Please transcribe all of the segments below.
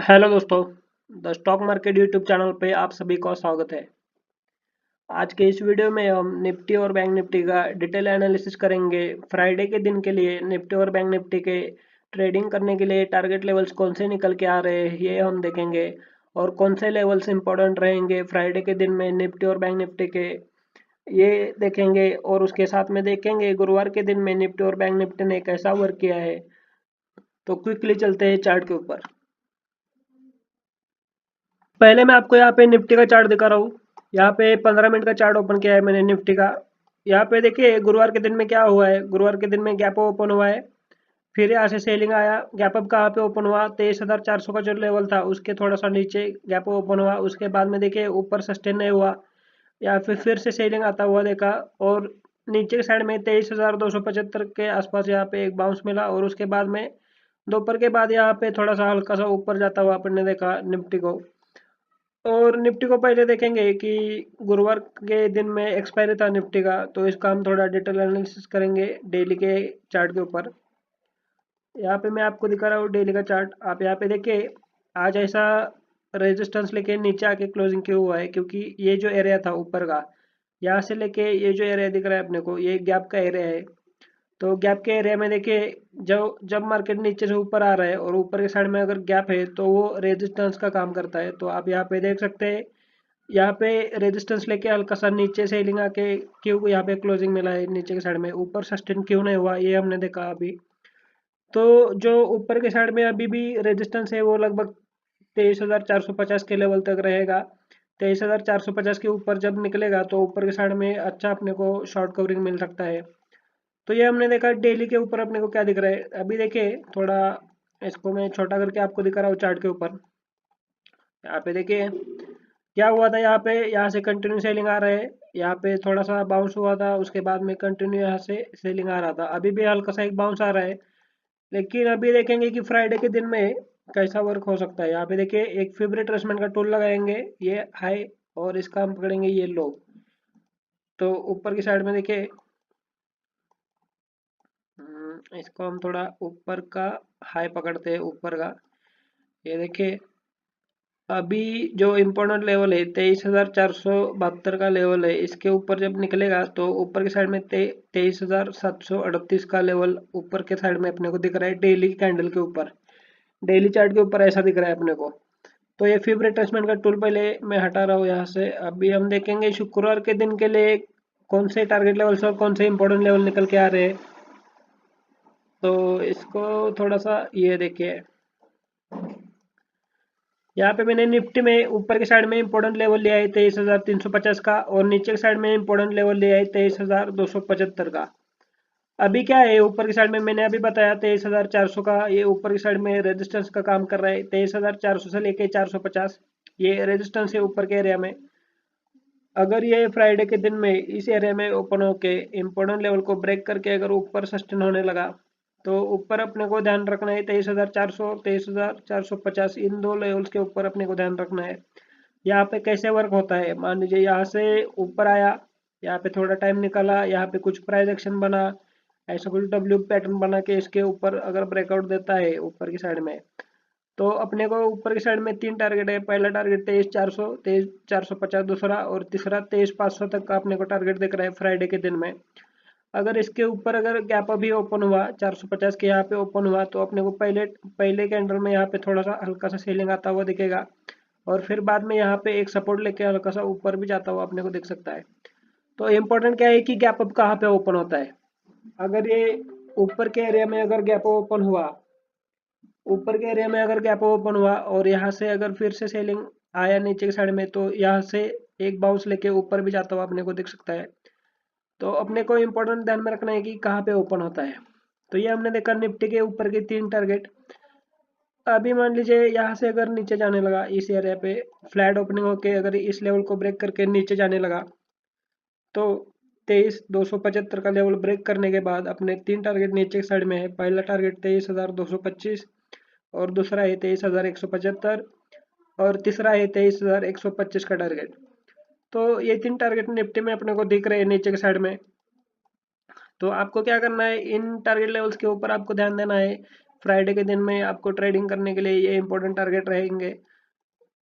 Hello दोस्तों। The stock market YouTube channel पे आप सभी का स्वागत है। आज के इस वीडियो में हम निफ्टी और बैंक निफ्टी का डिटेल एनालिसिस करेंगे। फ्राइडे के दिन के लिए निफ्टी और बैंक निफ्टी के ट्रेडिंग करने के लिए टारगेट लेवल्स कौन से निकल के आ रहे हैं ये हम देखेंगे, और कौन से लेवल्स इंपॉर्टेंट रहेंगे फ्राइडे के दिन में निफ्टी और बैंक निफ्टी के, ये देखेंगे। और उसके साथ में देखेंगे गुरुवार के दिन में निफ्टी और बैंक निफ्टी ने कैसा वर्क किया है। तो क्विकली चलते हैं चार्ट के ऊपर। पहले मैं आपको यहाँ पे निफ्टी का चार्ट दिखा रहा हूँ। यहाँ पे 15 मिनट का चार्ट ओपन किया है मैंने निफ्टी का। यहाँ पे देखिए गुरुवार के दिन में क्या हुआ है। गुरुवार के दिन में गैप ओपन हुआ है, फिर यहाँ से सेलिंग आया। गैप अप कहाँ पे ओपन हुआ, 23,400 का जो लेवल था उसके थोड़ा सा नीचे गैप ओपन हुआ। उसके बाद में देखिए ऊपर सस्टेन नहीं हुआ, या फिर से सेलिंग आता हुआ देखा, और नीचे की साइड में 23,275 के आसपास यहाँ पे एक बाउंस मिला। और उसके बाद में दोपहर के बाद यहाँ पे थोड़ा सा हल्का सा ऊपर जाता हुआ अपन ने देखा निफ्टी को। और निफ्टी को पहले देखेंगे कि गुरुवार के दिन में एक्सपायरी था निफ्टी का, तो इसका हम थोड़ा डिटेल एनालिसिस करेंगे डेली के चार्ट के ऊपर। यहाँ पे मैं आपको दिखा रहा हूँ डेली का चार्ट। आप यहाँ पे देखिए आज ऐसा रेजिस्टेंस लेके नीचे आके क्लोजिंग क्यों हुआ है, क्योंकि ये जो एरिया था ऊपर का, यहाँ से लेके ये जो एरिया दिख रहा है अपने को, ये गैप का एरिया है। तो गैप के एरिया में देखिए जब जब मार्केट नीचे से ऊपर आ रहा है और ऊपर के साइड में अगर गैप है तो वो रेजिस्टेंस का काम करता है। तो आप यहाँ पे देख सकते हैं, यहाँ पे रेजिस्टेंस लेके हल्का सा नीचे सेलिंग आके क्यों यहाँ पे क्लोजिंग मिला है नीचे के साइड में, ऊपर सस्टेन क्यों नहीं हुआ ये हमने देखा अभी। तो जो ऊपर के साइड में अभी भी रेजिस्टेंस है वो लगभग 23,450 के लेवल तक रहेगा। 23,450 के ऊपर जब निकलेगा तो ऊपर के साइड में अच्छा अपने को शॉर्ट कवरिंग मिल सकता है। तो ये हमने देखा डेली के ऊपर अपने को क्या दिख रहा है। अभी देखिए थोड़ा इसको मैं छोटा करके आपको दिखा रहा हूँ चार्ट के ऊपर। यहाँ पे देखिए क्या हुआ था। यहाँ पे यहाँ से कंटिन्यू सेलिंग आ रहा है, यहाँ पे थोड़ा सा बाउंस हुआ था, उसके बाद में कंटिन्यू यहाँ से सेलिंग आ रहा था। अभी भी हल्का सा एक बाउंस आ रहा है, लेकिन अभी देखेंगे कि फ्राइडे के दिन में कैसा वर्क हो सकता है। यहाँ पे देखिए एक फिब रिट्रेसमेंट का टूल लगाएंगे, ये हाई, और इसका हम पकड़ेंगे ये लो। तो ऊपर की साइड में देखिए इसको हम थोड़ा ऊपर का हाई पकड़ते हैं ऊपर का। ये देखिए अभी जो इम्पोर्टेंट लेवल है 23,472 का लेवल है, इसके ऊपर जब निकलेगा तो ऊपर की साइड में 23,738 का लेवल ऊपर के साइड में अपने को दिख रहा है डेली कैंडल के ऊपर। डेली चार्ट के ऊपर ऐसा दिख रहा है अपने को। तो ये फिब रिट्रेसमेंट का टूल पहले मैं हटा रहा हूँ यहाँ से। अभी हम देखेंगे शुक्रवार के दिन के लिए कौन से टारगेट लेवल्स और कौन से इंपॉर्टेंट लेवल निकल के आ रहे हैं। तो इसको थोड़ा सा ये देखिए, यहाँ पे मैंने निफ्टी में ऊपर की साइड में इंपॉर्टेंट लेवल लिया है 23,350 का, और नीचे की साइड में इंपॉर्टेंट लेवल लिया है 23,275 का। अभी क्या है ऊपर की साइड में मैंने अभी बताया 23,400 का, ये ऊपर की साइड में रेजिस्टेंस का काम कर रहा है। 23,400 से लेके 450 ये रेजिस्टेंस है ऊपर के एरिया में। अगर ये फ्राइडे के दिन में इस एरिया में ओपन होके इम्पोर्टेंट लेवल को ब्रेक करके अगर ऊपर सस्टेन होने लगा, तो ऊपर अपने को ध्यान रखना है 23,400 और 23,450 इन दो लेवल्स के ऊपर अपने को ध्यान रखना है। यहाँ पे कैसे वर्क होता है, मान लीजिए यहाँ से ऊपर आया, यहाँ पे थोड़ा टाइम निकाला, यहाँ पे कुछ प्राइस एक्शन बना, ऐसा कुछ डब्ल्यू पैटर्न बना के इसके ऊपर अगर ब्रेकआउट देता है ऊपर की साइड में, तो अपने को ऊपर की साइड में तीन टारगेट है। पहला टारगेट 23,400, 23,450 दूसरा, और तीसरा 23,500 तक का अपने को टारगेट दिख रहा है फ्राइडे के दिन में। अगर इसके ऊपर अगर गैप अभी ओपन हुआ 450 के यहाँ पे ओपन हुआ, तो अपने को पहले पहले कैंडल में यहाँ पे थोड़ा सा हल्का सा सेलिंग आता हुआ दिखेगा, और फिर बाद में यहाँ पे एक सपोर्ट लेके हल्का सा ऊपर भी जाता हुआ अपने को दिख सकता है। तो इम्पोर्टेंट क्या है कि गैप अप कहाँ पे ओपन होता है। अगर ये ऊपर के एरिया में अगर गैप ओपन हुआ, ऊपर के एरिया में अगर गैप ओपन हुआ और यहाँ से अगर फिर से सेलिंग आया नीचे की साइड में, तो यहाँ से एक बाउंस लेके ऊपर भी जाता हुआ अपने को दिख सकता है। तो अपने को इम्पोर्टेंट ध्यान में रखना है कि कहाँ पे ओपन होता है। तो ये हमने देखा निफ्टी के ऊपर के तीन टारगेट। अभी मान लीजिए यहाँ से अगर नीचे जाने लगा इस एरिया पे, फ्लैट ओपनिंग होके अगर इस लेवल को ब्रेक करके नीचे जाने लगा, तो 23,275 का लेवल ब्रेक करने के बाद अपने तीन टारगेट नीचे की साइड में है। पहला टारगेट 23,225, और दूसरा है 23,175, और तीसरा है 23,125 का टारगेट। तो ये तीन टारगेट निफ्टी में अपने को दिख रहे हैं नीचे के साइड में। तो आपको क्या करना है, इन टारगेट लेवल्स के ऊपर आपको ध्यान देना है। फ्राइडे के दिन में आपको ट्रेडिंग करने के लिए ये इंपॉर्टेंट टारगेट रहेंगे।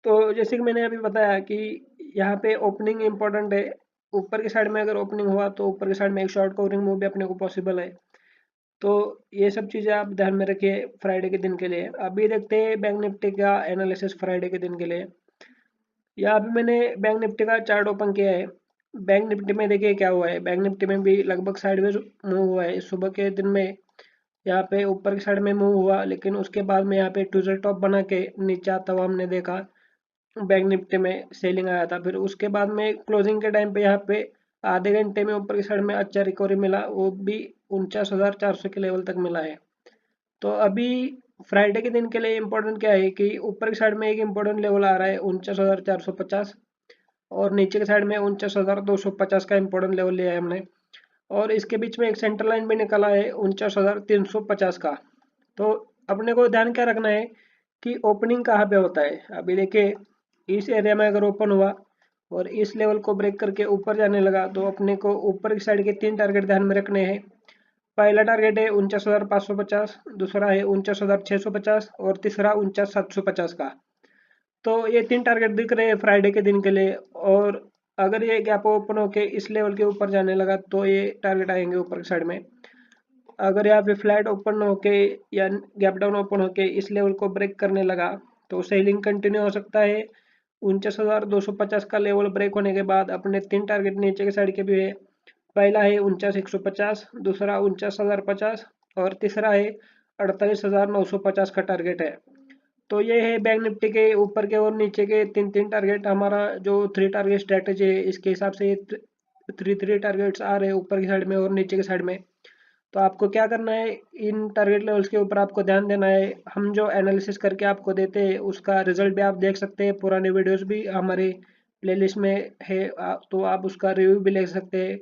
तो जैसे कि मैंने अभी बताया कि यहाँ पे ओपनिंग इंपॉर्टेंट है। ऊपर की साइड में अगर ओपनिंग हुआ तो ऊपर की साइड में एक शॉर्ट कवरिंग मूव भी अपने को पॉसिबल है। तो ये सब चीज़ें आप ध्यान में रखिए फ्राइडे के दिन के लिए। अभी देखते हैं बैंक निफ्टी का एनालिसिस फ्राइडे के दिन के लिए। यहाँ पे मैंने बैंक निफ्टी का चार्ट ओपन किया है। बैंक निफ्टी में देखिए क्या हुआ है। बैंक निफ्टी में भी लगभग साइडवेज मूव हुआ है। सुबह के दिन में यहाँ पे ऊपर की साइड में मूव हुआ, लेकिन उसके बाद में यहाँ पे ट्विजर टॉप बना के नीचे आता हुआ हमने देखा। बैंक निफ्टी में सेलिंग आया था। फिर उसके बाद में क्लोजिंग के टाइम पे यहाँ पे आधे घंटे में ऊपर की साइड में अच्छा रिकवरी मिला, वो भी 49,400 के लेवल तक मिला है। तो अभी फ्राइडे के दिन के लिए इम्पोर्टेंट क्या है कि ऊपर की साइड में एक इम्पोर्टेंट लेवल आ रहा है 49,450, और नीचे की साइड में 49,250 का इम्पोर्टेंट लेवल लिया है हमने। और इसके बीच में एक सेंटर लाइन भी निकला है 49,350 का। तो अपने को ध्यान क्या रखना है कि ओपनिंग कहाँ पे होता है। अभी देखिए इस एरिया में अगर ओपन हुआ और इस लेवल को ब्रेक करके ऊपर जाने लगा तो अपने को ऊपर की साइड के 3 टारगेट ध्यान में रखने हैं। पहला टारगेट है 49,550, दूसरा है 49,650 और तीसरा 49,750 का। तो ये 3 टारगेट दिख रहे हैं फ्राइडे के दिन के लिए। और अगर ये गैप ओपन होके इस लेवल के ऊपर जाने लगा तो ये टारगेट आएंगे ऊपर की साइड में। अगर यहाँ पे फ्लैट ओपन होके या गैप डाउन ओपन होके इस लेवल को ब्रेक करने लगा तो सेलिंग कंटिन्यू हो सकता है। 49,250 का लेवल ब्रेक होने के बाद अपने 3 टारगेट नीचे के साइड के भी है। पहला है 49,150, दूसरा 49,050 और तीसरा है 48,950 का टारगेट है। तो ये है बैंक निफ्टी के ऊपर के और नीचे के 3 टारगेट। हमारा जो 3 टारगेट स्ट्रेटेजी है इसके हिसाब से 3 टारगेट्स आ रहे हैं ऊपर की साइड में और नीचे की साइड में। तो आपको क्या करना है, इन टारगेट लेवल्स के ऊपर आपको ध्यान देना है। हम जो एनालिसिस करके आपको देते हैं उसका रिजल्ट भी आप देख सकते हैं। पुराने वीडियोस भी हमारे प्लेलिस्ट में है, तो आप उसका रिव्यू भी ले सकते हैं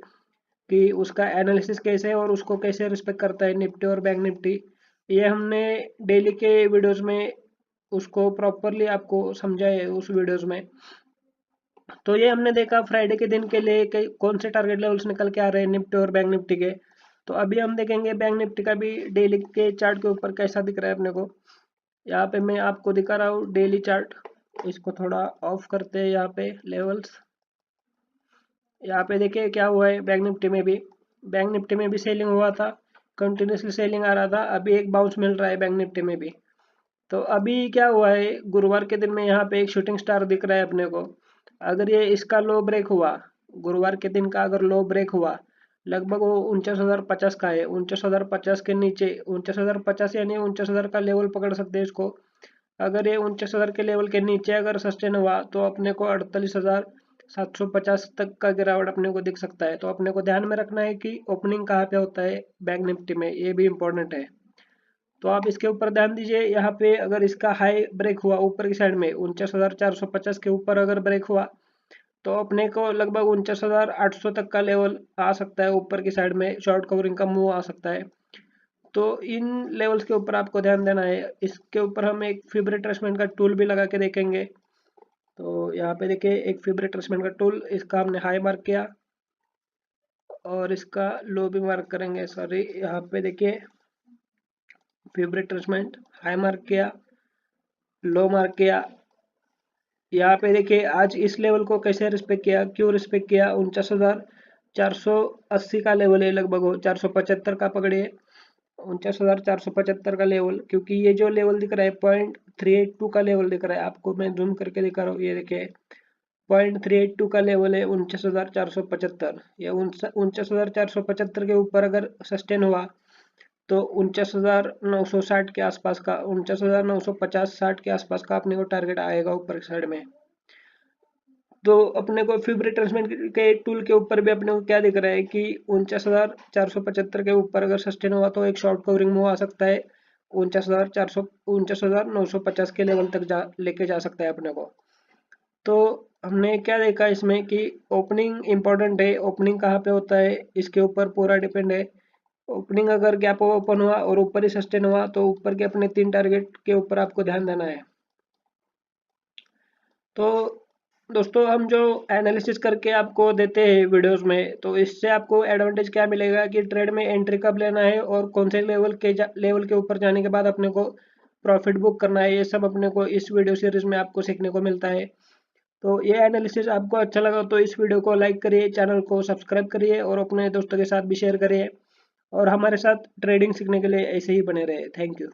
कि उसका एनालिसिस कैसे है और उसको कैसे रिस्पेक्ट करता है निफ्टी और बैंक निफ्टी। ये हमने डेली के वीडियोस में उसको प्रॉपरली आपको समझाया है उस वीडियोस में। तो ये हमने देखा फ्राइडे के दिन के लिए कौन से टारगेट लेवल्स निकल के आ रहे हैं निफ्टी और बैंक निफ्टी के। तो अभी हम देखेंगे बैंक निफ्टी का भी डेली के चार्ट के ऊपर कैसा दिख रहा है अपने को। यहाँ पे मैं आपको दिखा रहा हूँ डेली चार्ट। इसको थोड़ा ऑफ करते हैं यहाँ पे लेवल्स। यहाँ पे देखिए क्या हुआ है बैंक निफ्टी में भी सेलिंग हुआ था, कंटिन्यूसली सेलिंग आ रहा था। अभी एक बाउंस मिल रहा है बैंक निफ्टी में भी। तो अभी क्या हुआ है, गुरुवार के दिन में यहाँ पे एक शूटिंग स्टार दिख रहा है अपने को। अगर ये इसका लो ब्रेक हुआ, गुरुवार के दिन का अगर लो ब्रेक हुआ, लगभग वो 49,050 का है। 49,050 के नीचे 49,050 यानी 49,000 का लेवल पकड़ सकते हैं इसको। अगर ये 49,000 के लेवल के नीचे अगर सस्टेन हुआ तो अपने को 48,750 तक का गिरावट अपने को दिख सकता है। तो अपने को ध्यान में रखना है कि ओपनिंग कहाँ पे होता है बैंक निफ्टी में, ये भी इम्पोर्टेंट है। तो आप इसके ऊपर ध्यान दीजिए। यहाँ पे अगर इसका हाई ब्रेक हुआ ऊपर की साइड में 49,450 के ऊपर अगर ब्रेक हुआ तो अपने को लगभग 49,800 तक का लेवल आ सकता है। ऊपर की साइड में शॉर्ट कवरिंग का मूव आ सकता है। तो इन लेवल्स के ऊपर आपको ध्यान देना है। इसके ऊपर हम एक फिब रिट्रेसमेंट का टूल भी लगा के देखेंगे। तो यहाँ पे देखिए एक फिब रिट्रेसमेंट का टूल, इसका हमने हाई मार्क किया और इसका लो भी मार्क करेंगे। सॉरी, यहाँ पे देखिए फिब रिट्रेसमेंट हाई मार्क किया, लो मार्क किया। यहाँ पे देखिए आज इस लेवल को कैसे रिस्पेक्ट किया, क्यों रिस्पेक्ट किया। 49,480 का लेवल है, लगभग 475 का पकड़िए। 49,475 का लेवल, क्योंकि ये जो लेवल दिख रहा है 0.382 का लेवल दिख रहा है आपको। मैं जूम करके दिखा रहा हूँ, ये देखिए 0.382 का लेवल है 49,475। ये 49,475 के ऊपर अगर सस्टेन हुआ तो 49,960 के आसपास का, 49,950-60 के आसपास का अपने को टारगेट आएगा ऊपर की साइड में। तो अपने को फिब रिट्रेसमेंट के टूल के ऊपर भी अपने को क्या दिख रहा है कि 49,475 के ऊपर अगर सस्टेन हुआ तो एक शॉर्ट कवरिंग मूव आ सकता है। 49,950 के लेवल तक लेके जा सकता है अपने को। तो हमने क्या देखा इसमें कि ओपनिंग इंपॉर्टेंट है। ओपनिंग कहाँ पे होता है इसके ऊपर पूरा डिपेंड है। ओपनिंग अगर गैप ओपन हुआ और ऊपर ही सस्टेन हुआ तो ऊपर के अपने 3 टारगेट के ऊपर आपको ध्यान देना है। तो दोस्तों हम जो एनालिसिस करके आपको देते हैं वीडियोस में, तो इससे आपको एडवांटेज क्या मिलेगा कि ट्रेड में एंट्री कब लेना है और कौन से लेवल के ऊपर जाने के बाद अपने को प्रॉफिट बुक करना है, ये सब अपने को इस वीडियो सीरीज में आपको सीखने को मिलता है। तो ये एनालिसिस आपको अच्छा लगा तो इस वीडियो को लाइक करिए, चैनल को सब्सक्राइब करिए और अपने दोस्तों के साथ भी शेयर करिए और हमारे साथ ट्रेडिंग सीखने के लिए ऐसे ही बने रहे। Thank you.